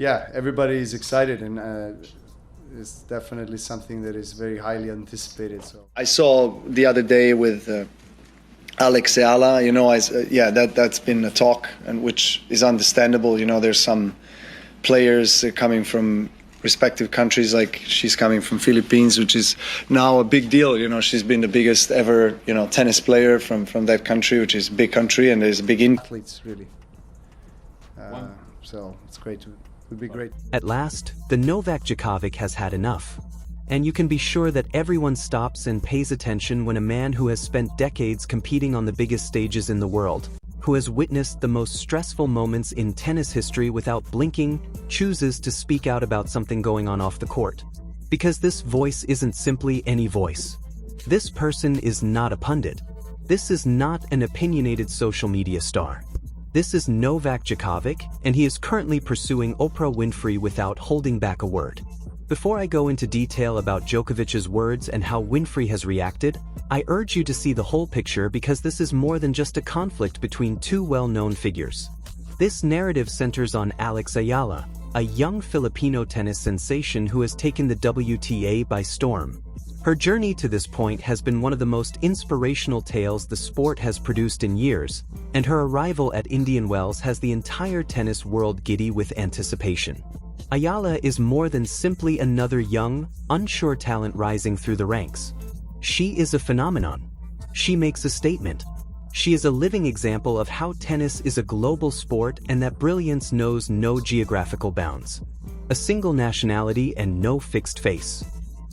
Yeah, everybody is excited, and it's definitely something that is very highly anticipated. So I saw the other day with Alex Eala, that's been a talk, and which is understandable. There's some players coming from respective countries, like she's coming from Philippines, which is now a big deal. She's been the biggest ever, tennis player from that country, which is a big country, and there's a big athletes really. So it's great. It would be great. At last, the Novak Djokovic has had enough. And you can be sure that everyone stops and pays attention when a man who has spent decades competing on the biggest stages in the world, who has witnessed the most stressful moments in tennis history without blinking, chooses to speak out about something going on off the court. Because this voice isn't simply any voice. This person is not a pundit. This is not an opinionated social media star. This is Novak Djokovic, and he is currently pursuing Oprah Winfrey without holding back a word. Before I go into detail about Djokovic's words and how Winfrey has reacted, I urge you to see the whole picture because this is more than just a conflict between two well-known figures. This narrative centers on Alex Eala, a young Filipino tennis sensation who has taken the WTA by storm. Her journey to this point has been one of the most inspirational tales the sport has produced in years, and her arrival at Indian Wells has the entire tennis world giddy with anticipation. Eala is more than simply another young, unsure talent rising through the ranks. She is a phenomenon. She makes a statement. She is a living example of how tennis is a global sport and that brilliance knows no geographical bounds. A single nationality and no fixed face.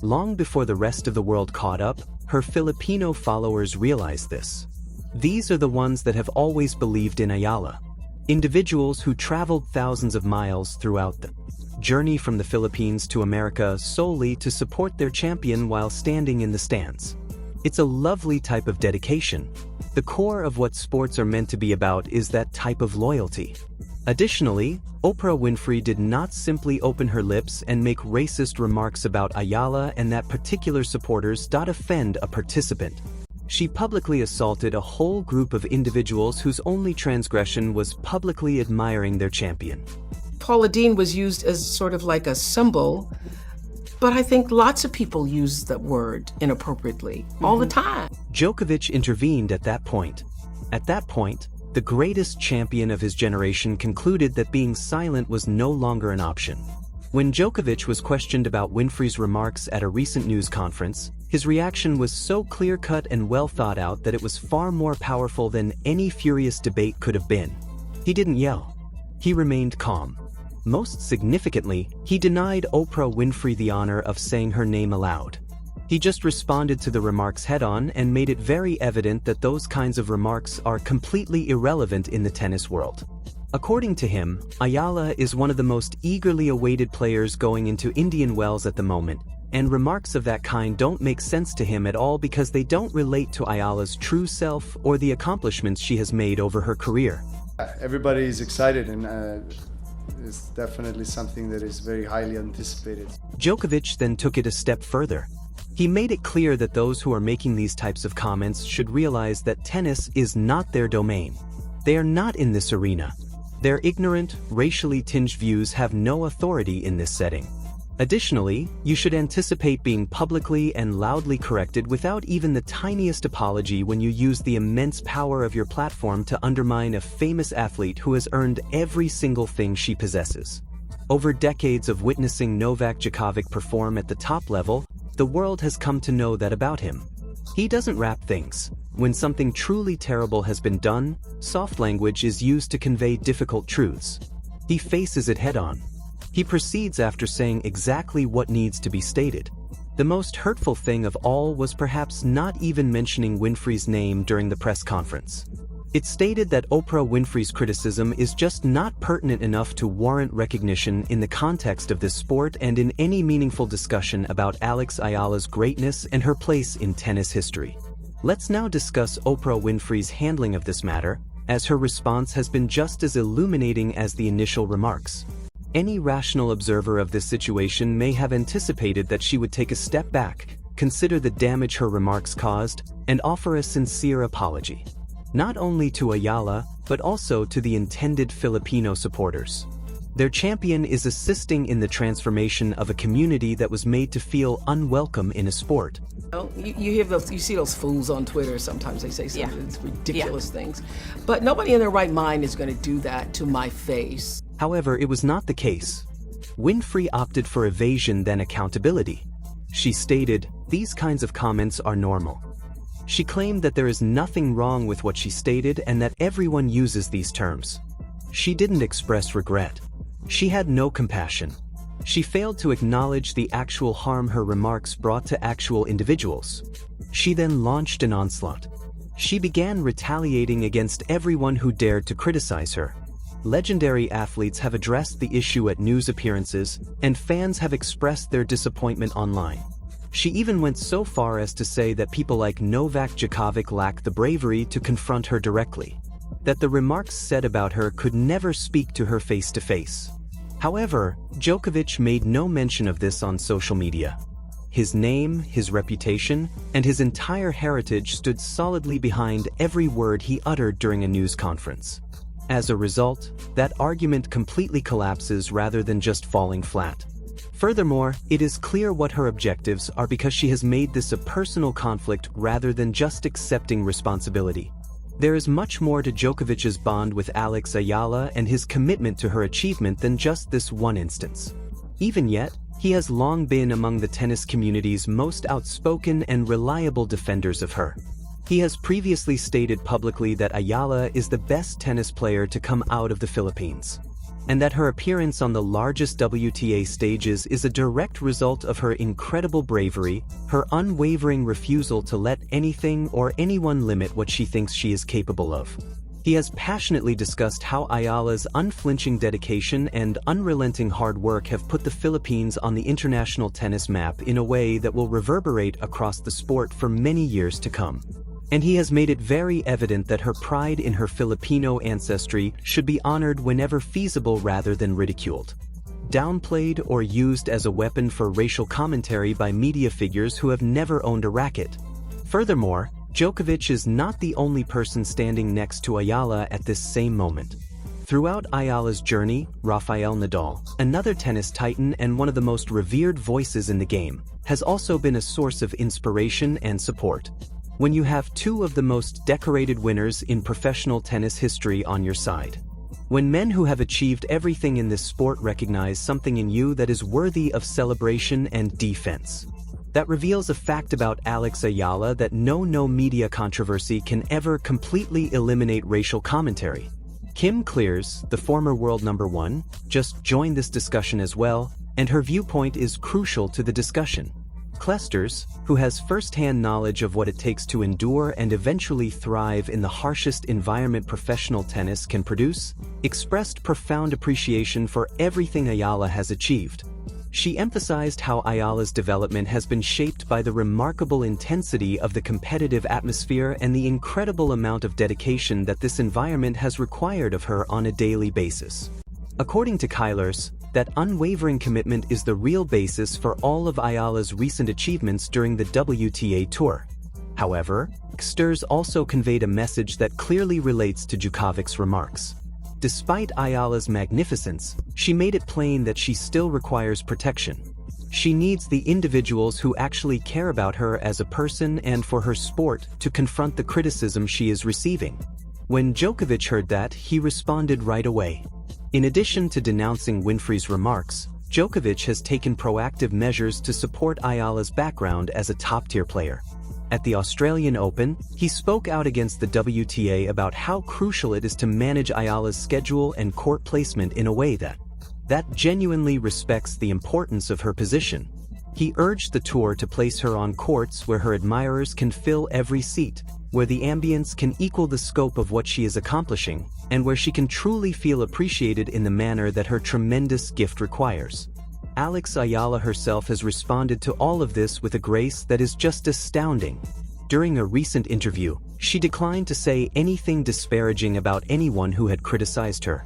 Long before the rest of the world caught up, her Filipino followers realized this. These are the ones that have always believed in Eala. Individuals who traveled thousands of miles throughout the journey from the Philippines to America solely to support their champion while standing in the stands. It's a lovely type of dedication. The core of what sports are meant to be about is that type of loyalty. Additionally, Oprah Winfrey did not simply open her lips and make racist remarks about Eala and that particular supporters offend a participant. She publicly assaulted a whole group of individuals whose only transgression was publicly admiring their champion. Paula Deen was used as sort of like a symbol, but I think lots of people use that word inappropriately all the time. Djokovic intervened at that point. At that point, the greatest champion of his generation concluded that being silent was no longer an option. When Djokovic was questioned about Winfrey's remarks at a recent news conference, his reaction was so clear-cut and well thought out that it was far more powerful than any furious debate could have been. He didn't yell. He remained calm. Most significantly, he denied Oprah Winfrey the honor of saying her name aloud. He just responded to the remarks head-on and made it very evident that those kinds of remarks are completely irrelevant in the tennis world. According to him, Eala is one of the most eagerly awaited players going into Indian Wells at the moment, and remarks of that kind don't make sense to him at all because they don't relate to Ayala's true self or the accomplishments she has made over her career. Everybody is excited, and it's definitely something that is very highly anticipated. Djokovic then took it a step further. He made it clear that those who are making these types of comments should realize that tennis is not their domain. They are not in this arena. Their ignorant, racially tinged views have no authority in this setting. Additionally, you should anticipate being publicly and loudly corrected without even the tiniest apology when you use the immense power of your platform to undermine a famous athlete who has earned every single thing she possesses. Over decades of witnessing Novak Djokovic perform at the top level, the world has come to know that about him. He doesn't wrap things. When something truly terrible has been done, soft language is used to convey difficult truths. He faces it head-on. He proceeds after saying exactly what needs to be stated. The most hurtful thing of all was perhaps not even mentioning Winfrey's name during the press conference. It stated that Oprah Winfrey's criticism is just not pertinent enough to warrant recognition in the context of this sport and in any meaningful discussion about Alex Eala's greatness and her place in tennis history. Let's now discuss Oprah Winfrey's handling of this matter, as her response has been just as illuminating as the initial remarks. Any rational observer of this situation may have anticipated that she would take a step back, consider the damage her remarks caused, and offer a sincere apology. Not only to Eala, but also to the intended Filipino supporters. Their champion is assisting in the transformation of a community that was made to feel unwelcome in a sport. You hear those, you see those fools on Twitter. Sometimes they say some ridiculous things, but nobody in their right mind is going to do that to my face. However, it was not the case. Winfrey opted for evasion than accountability. She stated, "These kinds of comments are normal." She claimed that there is nothing wrong with what she stated and that everyone uses these terms. She didn't express regret. She had no compassion. She failed to acknowledge the actual harm her remarks brought to actual individuals. She then launched an onslaught. She began retaliating against everyone who dared to criticize her. Legendary athletes have addressed the issue at news appearances, and fans have expressed their disappointment online. She even went so far as to say that people like Novak Djokovic lack the bravery to confront her directly, that the remarks said about her could never speak to her face-to-face. However, Djokovic made no mention of this on social media. His name, his reputation, and his entire heritage stood solidly behind every word he uttered during a news conference. As a result, that argument completely collapses rather than just falling flat. Furthermore, it is clear what her objectives are because she has made this a personal conflict rather than just accepting responsibility. There is much more to Djokovic's bond with Alex Eala and his commitment to her achievement than just this one instance. Even yet, he has long been among the tennis community's most outspoken and reliable defenders of her. He has previously stated publicly that Eala is the best tennis player to come out of the Philippines, and that her appearance on the largest WTA stages is a direct result of her incredible bravery, her unwavering refusal to let anything or anyone limit what she thinks she is capable of. He has passionately discussed how Ayala's unflinching dedication and unrelenting hard work have put the Philippines on the international tennis map in a way that will reverberate across the sport for many years to come. And he has made it very evident that her pride in her Filipino ancestry should be honored whenever feasible rather than ridiculed, downplayed, or used as a weapon for racial commentary by media figures who have never owned a racket. Furthermore, Djokovic is not the only person standing next to Eala at this same moment. Throughout Ayala's journey, Rafael Nadal, another tennis titan and one of the most revered voices in the game, has also been a source of inspiration and support. When you have two of the most decorated winners in professional tennis history on your side. When men who have achieved everything in this sport recognize something in you that is worthy of celebration and defense. That reveals a fact about Alex Eala that no media controversy can ever completely eliminate racial commentary. Kim Clears, the former world #1, just joined this discussion as well, and her viewpoint is crucial to the discussion. Clesters, who has first-hand knowledge of what it takes to endure and eventually thrive in the harshest environment professional tennis can produce, expressed profound appreciation for everything Eala has achieved. She emphasized how Ayala's development has been shaped by the remarkable intensity of the competitive atmosphere and the incredible amount of dedication that this environment has required of her on a daily basis. According to Clesters, that unwavering commitment is the real basis for all of Ayala's recent achievements during the WTA Tour. However, Clesters also conveyed a message that clearly relates to Djokovic's remarks. Despite Ayala's magnificence, she made it plain that she still requires protection. She needs the individuals who actually care about her as a person and for her sport to confront the criticism she is receiving. When Djokovic heard that, he responded right away. In addition to denouncing Winfrey's remarks, Djokovic has taken proactive measures to support Ayala's background as a top-tier player. At the Australian Open, he spoke out against the WTA about how crucial it is to manage Ayala's schedule and court placement in a way that genuinely respects the importance of her position. He urged the tour to place her on courts where her admirers can fill every seat, where the ambience can equal the scope of what she is accomplishing, and where she can truly feel appreciated in the manner that her tremendous gift requires. Alex Eala herself has responded to all of this with a grace that is just astounding. During a recent interview, she declined to say anything disparaging about anyone who had criticized her.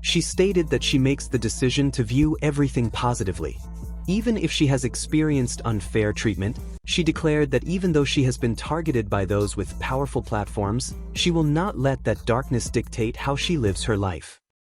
She stated that she makes the decision to view everything positively. Even if she has experienced unfair treatment, she declared that even though she has been targeted by those with powerful platforms, she will not let that darkness dictate how she lives her life.